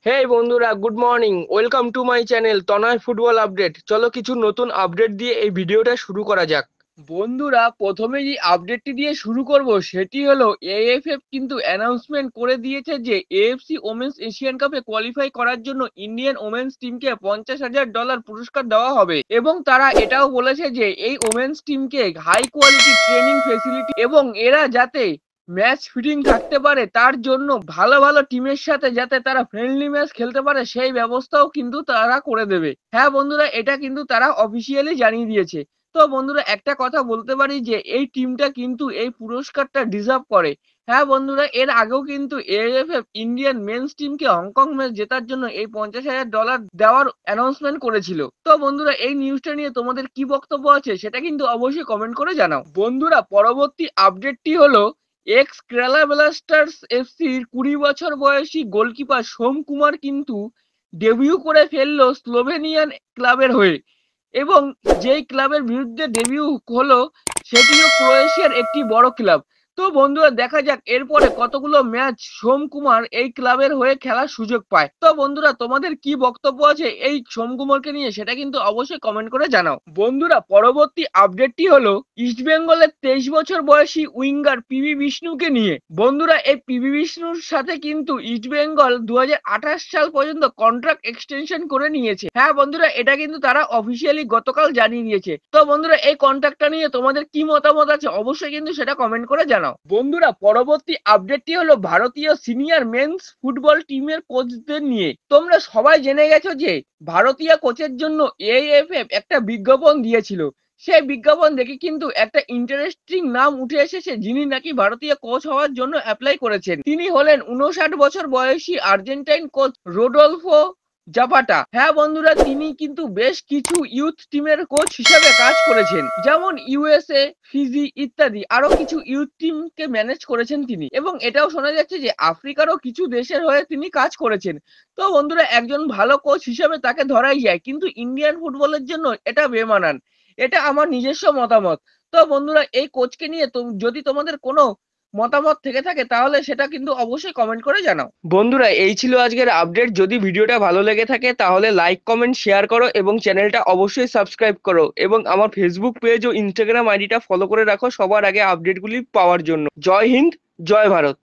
হেই বন্ধুরা, good morning. Welcome to my channel Tanay football update. চলো কিছু নতুন আপডেট দিয়ে এই ভিডিওটা শুরু করা যাক। বন্ধুরা, প্রথমে যে আপডেটটি দিয়ে শুরু করব সেটি হলো এএফএফ কিন্তু অ্যানাউন্সমেন্ট করে দিয়েছে যে এএফসি ওমেন্স এশিয়ান কাপে কোয়ালিফাই করার জন্য ইন্ডিয়ান ওমেন্স টিমকে $50,000 পুরস্কার দেওয়া হবে, এবং তারা এটাও বলেছে যে এই ওমেন্স টিমকে হাই কোয়ালিটি ট্রেনিং ফেসিলিটি এবং এরা যাতে ম্যাচ ফিটিং থাকতে পারে, তার জন্য ভালো ভালো টিমের সাথে যাতে তারা ফ্রেন্ডলি ম্যাচ খেলতে পারে সেই ব্যবস্থাও কিন্তু তারা করে দেবে। হ্যাঁ বন্ধুরা, এটা কিন্তু তারা অফিসিয়ালি জানিয়ে দিয়েছে। তো বন্ধুরা, একটা কথা বলতে পারি যে এই টিমটা কিন্তু এই পুরস্কারটা ডিজার্ভ করে। হ্যাঁ বন্ধুরা, এর আগেও কিন্তু এএফএফ ইন্ডিয়ান মেন্স টিমকে হংকং ম্যাচ জেতার জন্য এই $50,000 দেওয়ার অ্যানাউন্সমেন্ট করেছিল। তো বন্ধুরা, এই নিউজটা নিয়ে তোমাদের কি বক্তব্য আছে সেটা কিন্তু অবশ্যই কমেন্ট করে জানাও। বন্ধুরা, পরবর্তী আপডেটটি হলো এক্স কেরালা ব্লাস্টার্স এফসির 20 বছর বয়সী গোলকিপার সোম কুমার কিন্তু ডেবিউ করে ফেললো স্লোভেনিয়ান ক্লাবের হয়ে, এবং যেই ক্লাবের বিরুদ্ধে ডেবিউ হলো সেটিও ক্রোয়েশিয়ার একটি বড় ক্লাব। তো বন্ধুরা, দেখা যাক এরপরে কতগুলো ম্যাচ সোম কুমার এই ক্লাবের হয়ে খেলার সুযোগ পায়। তো বন্ধুরা, তোমাদের কি বক্তব্য আছে এই সোম কুমারকে নিয়ে সেটা কিন্তু অবশ্যই কমেন্ট করে জানাও। বন্ধুরা, পরবর্তী আপডেটটি হলো ইস্ট বেঙ্গলের 23 বছর বয়সী উইঙ্গার পিবি বিষ্ণুকে নিয়ে। বন্ধুরা, এই পিবি বিষ্ণুর সাথে কিন্তু ইস্ট বেঙ্গল 2028 সাল পর্যন্ত কন্ট্রাক্ট এক্সটেনশন করে নিয়েছে। হ্যাঁ বন্ধুরা, এটা কিন্তু তারা অফিসিয়ালি গতকাল জানিয়ে দিয়েছে। তো বন্ধুরা, এই কন্ট্রাক্টটা নিয়ে তোমাদের কি মতামত আছে অবশ্যই কিন্তু সেটা কমেন্ট করে জানাও। বন্ধুরা, পরবর্তী আপডেটটি হলো ভারতীয় সিনিয়র মেন্স ফুটবল টিমের কোচদের নিয়ে। তোমরা সবাই জেনে গেছো যে ভারতীয় কোচের জন্য এএফএফ একটা বিজ্ঞাপন দিয়েছিল। সেই বিজ্ঞাপন দেখে কিন্তু একটা ইন্টারেস্টিং নাম উঠে এসেছে, যিনি নাকি ভারতীয় কোচ হওয়ার জন্য অ্যাপ্লাই করেছেন। তিনি হলেন 59 বছর বয়সী আর্জেন্টাইন কোচ রোডলফো জাপাটা। হ্যাঁ বন্ধুরা, তিনি কিন্তু বেশ কিছু ইউথ টিমের কোচ হিসেবে কাজ করেছেন, যেমন ইউএসএ, ফিজি ইত্যাদি আরো কিছু ইউথ টিমকে ম্যানেজ করেছেন তিনি, এবং এটাও শোনা যাচ্ছে যে আফ্রিকারও কিছু দেশের হয়ে তিনি কাজ করেছেন। তো বন্ধুরা, একজন ভালো কোচ হিসেবে তাকে ধরাই যায়, কিন্তু ইন্ডিয়ান ফুটবলের জন্য এটা বেমানান। এটা আমার নিজস্ব মতামত। তো বন্ধুরা, এই কোচকে নিয়ে যদি তোমাদের কোনো মতামত থেকে থাকে তাহলে সেটা কিন্তু অবশ্যই কমেন্ট করে জানাও। বন্ধুরা, এই ছিল আজকের আপডেট। যদি ভিডিওটা ভালো লেগে থাকে তাহলে লাইক কমেন্ট শেয়ার করো এবং চ্যানেলটা অবশ্যই সাবস্ক্রাইব করো, এবং আমার ফেসবুক পেজ ও ইনস্টাগ্রাম আইডিটা ফলো করে রাখো সবার আগে আপডেটগুলি পাওয়ার জন্য। জয় হিন্দ, জয় ভারত।